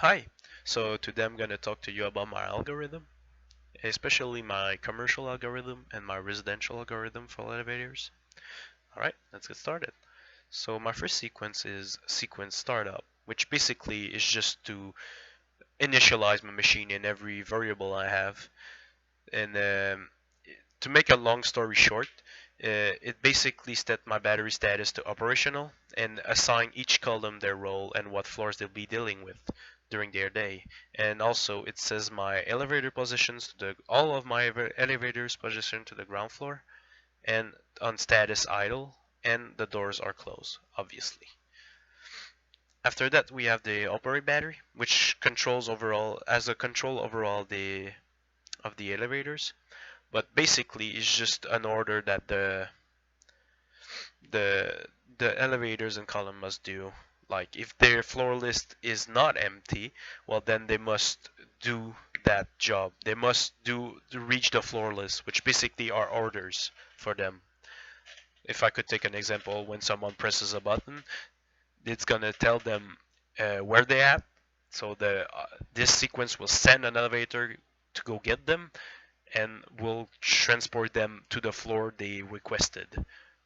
Hi, so today I'm going to talk to you about my algorithm, especially my commercial algorithm and my residential algorithm for elevators. Alright, let's get started. So my first sequence is sequence startup, which basically is just to initialize my machine in every variable I have. And to make a long story short, it basically set my battery status to operational and assign each column their role and what floors they'll be dealing with during their day. And also it says my elevator positions to all of my elevators positioned to the ground floor and on status idle, and the doors are closed, obviously. After that we have the operate battery, which controls overall as a control overall of the elevators. But basically it's just an order that the the elevators and column must do. Like if their floor list is not empty, well then they must do that job. They must do to reach the floor list, which basically are orders for them. If I could take an example, when someone presses a button, it's gonna tell them where they at. So this sequence will send an elevator to go get them, and will transport them to the floor they requested.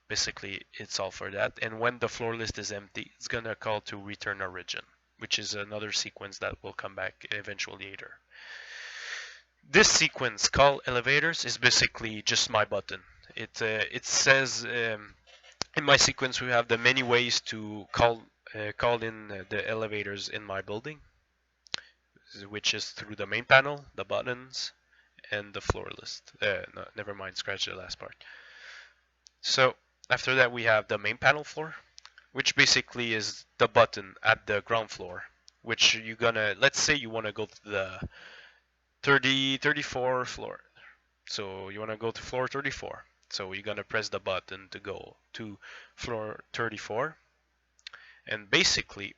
Basically, it's all for that. And when the floor list is empty, it's gonna call to return origin, which is another sequence that will come back eventually later. This sequence, call elevators, is basically just my button. It says in my sequence we have the many ways to call in the elevators in my building, which is through the main panel, the buttons, and the floor list. No, never mind, scratch the last part. So after that we have the main panel floor, which basically is the button at the ground floor, which you're gonna, let's say you wanna go to the 34 floor. So you wanna go to floor 34. So you're gonna press the button to go to floor 34. And basically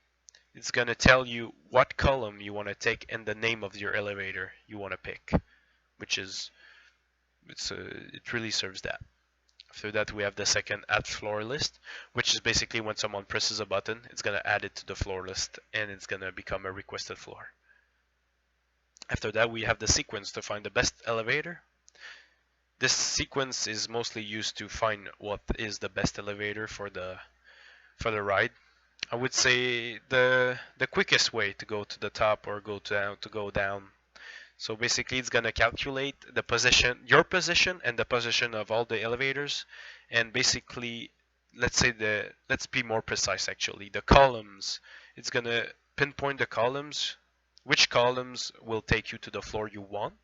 it's gonna tell you what column you wanna take and the name of your elevator you wanna pick, which is, it really serves that. After that we have the second add floor list, which is basically when someone presses a button, it's going to add it to the floor list and it's going to become a requested floor. After that we have the sequence to find the best elevator. This sequence is mostly used to find what is the best elevator for the ride. I would say the quickest way to go to the top or go down. So basically it's gonna calculate the position, your position and the position of all the elevators, and basically let's be more precise actually. The columns, it's gonna pinpoint the columns, which columns will take you to the floor you want,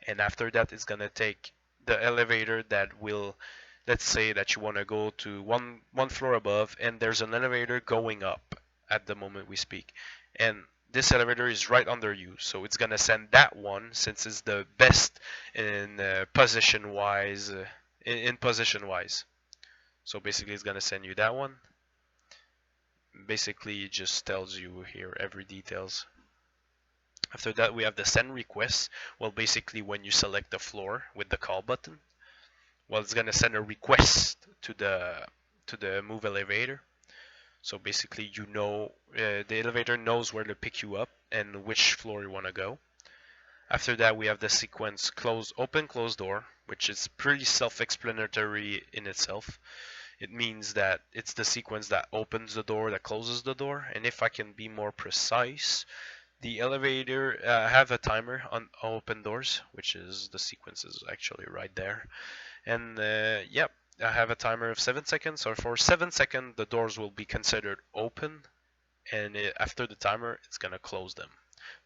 and after that it's gonna take the elevator that will, let's say that you wanna go to one floor above and there's an elevator going up at the moment we speak. And this elevator is right under you, so it's gonna send that one since it's the best in position wise. In position wise, so basically it's gonna send you that one. Basically, it just tells you here every details. After that, we have the send request. Well, basically, when you select the floor with the call button, well, it's gonna send a request to the move elevator. So basically, you know, the elevator knows where to pick you up and which floor you want to go. After that, we have the sequence close, open, close door, which is pretty self-explanatory in itself. It means that it's the sequence that opens the door, that closes the door. And if I can be more precise, the elevator have a timer on open doors, which is the sequence is actually right there. And yep, I have a timer of 7 seconds, so for 7 seconds the doors will be considered open, and after the timer it's gonna close them.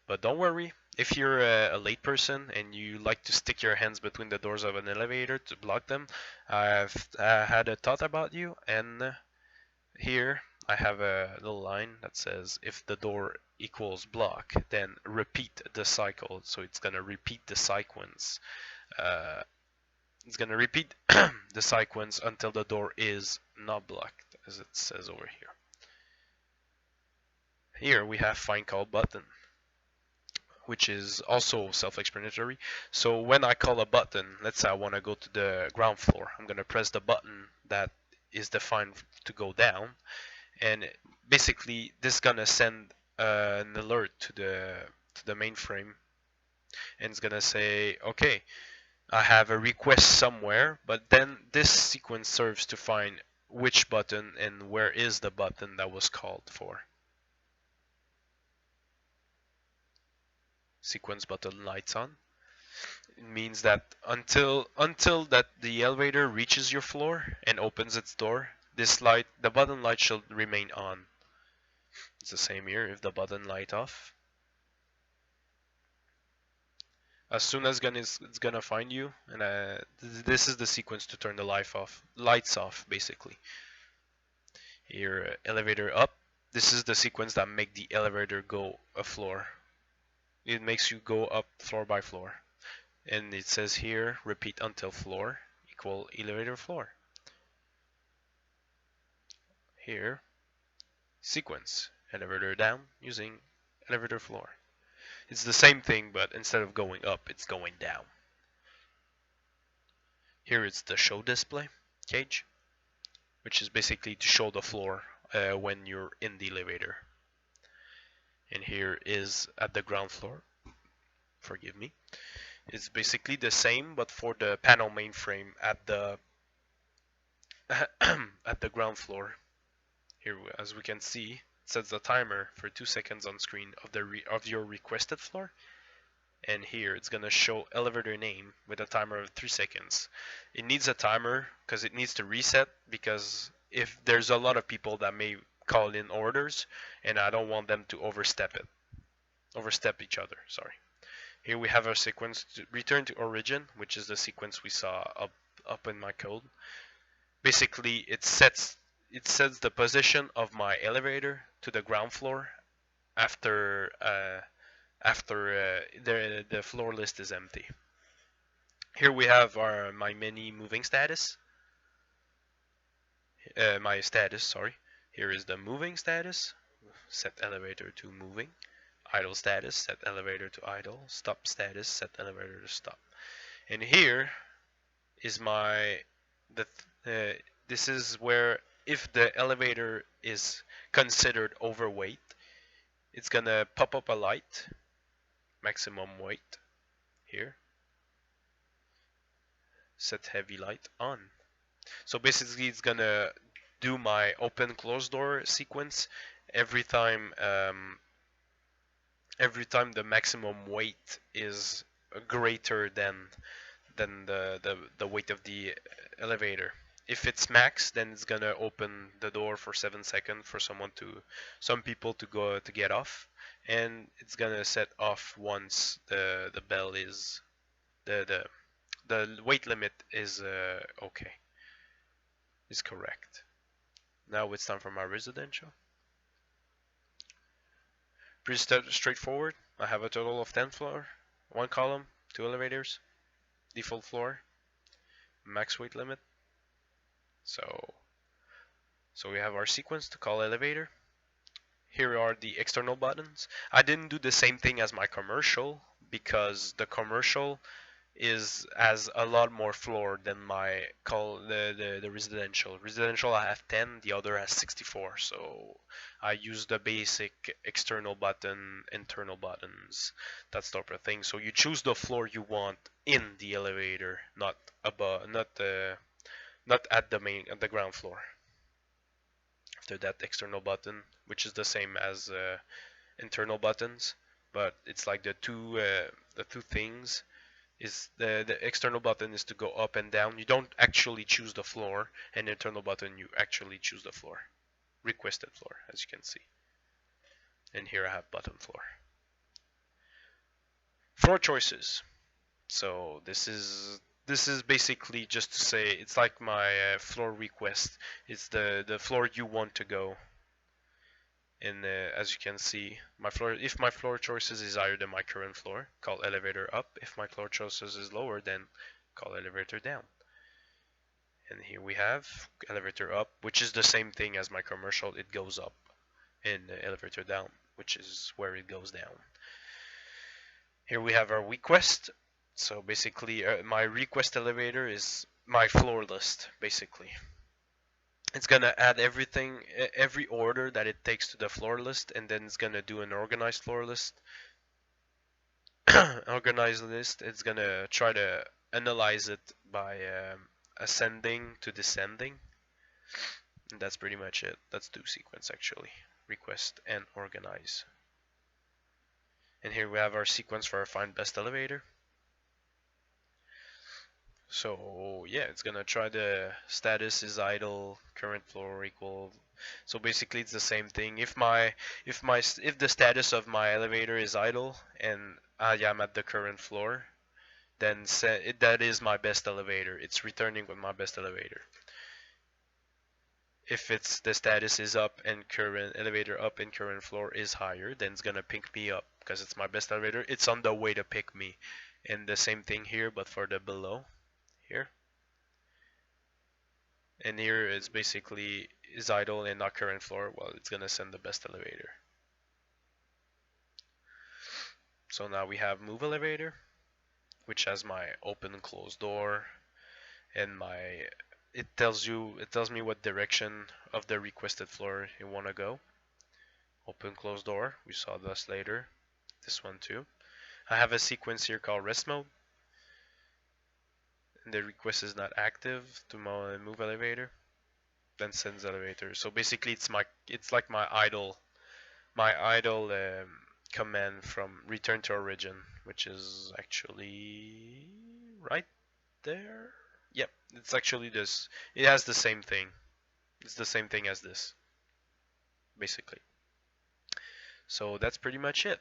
But don't worry, if you're a late person and you like to stick your hands between the doors of an elevator to block them, I've had a thought about you, and here I have a little line that says if the door equals block, then repeat the cycle. So it's gonna repeat the sequence. It's gonna repeat the sequence until the door is not blocked, as it says over here. Here we have find call button, which is also self-explanatory. So when I call a button, let's say I want to go to the ground floor, I'm gonna press the button that is defined to go down, and basically this is gonna send an alert to the mainframe, and it's gonna say, okay, I have a request somewhere, but then this sequence serves to find which button and where is the button that was called for. Sequence button lights on. It means that until that the elevator reaches your floor and opens its door, the button light should remain on. It's the same here. If the button light off, as soon as it's gonna find you, and this is the sequence to turn the lights off basically. Here, elevator up. This is the sequence that make the elevator go a floor. It makes you go up floor by floor. And it says here, repeat until floor equal elevator floor. Here, sequence, elevator down using elevator floor. It's the same thing, but instead of going up, it's going down. Here it's the show display cage, which is basically to show the floor when you're in the elevator. And here is at the ground floor. Forgive me. It's basically the same, but for the panel mainframe at the at the ground floor. Here, as we can see, it sets the timer for 2 seconds on screen of your requested floor. And here it's gonna show elevator name with a timer of 3 seconds. It needs a timer because it needs to reset, because if there's a lot of people that may call in orders, and I don't want them to overstep each other, sorry. Here we have our sequence to return to origin, which is the sequence we saw up in my code. Basically, it sets the position of my elevator to the ground floor after the floor list is empty. Here we have my mini moving status. My status, sorry. Here is the moving status. Set elevator to moving. Idle status, set elevator to idle. Stop status, set elevator to stop. And here is this is where, if the elevator is considered overweight, it's gonna pop up a light, maximum weight, here. Set heavy light on. So basically it's gonna do my open close door sequence every time the maximum weight is greater than the weight of the elevator. If it's max, then it's gonna open the door for 7 seconds for some people to get off, and it's gonna set off once the bell is the weight limit is okay, is correct. Now it's time for my residential. Pretty straightforward. I have a total of 10 floor, 1 column, 2 elevators, default floor, max weight limit. So we have our sequence to call elevator. Here are the external buttons. I didn't do the same thing as my commercial, because the commercial has a lot more floor than the residential. Residential I have 10, the other has 64. So I use the basic external button, internal buttons, that sort of thing. So you choose the floor you want in the elevator, not above, not at the ground floor. After that, external button, which is the same as internal buttons, but it's like the two things. Is the external button is to go up and down. You don't actually choose the floor, and the internal button you actually choose the floor, requested floor, as you can see. And here I have button floor. Floor choices. So this is basically just to say, it's like my floor request. It's the floor you want to go. And as you can see, if my floor choices is higher than my current floor, call elevator up. If my floor choices is lower, then call elevator down. And here we have elevator up, which is the same thing as my commercial. It goes up, and elevator down, which is where it goes down. Here we have our request. So basically, my request elevator is my floor list, basically. It's gonna add everything, every order that it takes to the floor list, and then it's gonna do an organized floor list. Organized list. It's gonna try to analyze it by ascending to descending. And that's pretty much it. That's do sequence actually. Request and organize. And here we have our sequence for our find best elevator. So yeah, it's gonna try the status is idle, current floor equal. So basically it's the same thing. If the status of my elevator is idle and I am at the current floor, then that is my best elevator. It's returning with my best elevator. If it's the status is up and current elevator up and current floor is higher, then it's gonna pick me up because it's my best elevator. It's on the way to pick me. And the same thing here, but for the below here. And here it's basically is idle and not current floor. Well, it's gonna send the best elevator. So now we have move elevator, which has my open and close door, and my it tells me what direction of the requested floor you want to go. Open close door, we saw this later. This one too. I have a sequence here called rest mode, and the request is not active to move elevator, then sends elevator. So basically it's like my idle command from return to origin, which is actually right there. Yep, it's actually this. It has the same thing. It's the same thing as this, basically. So that's pretty much it.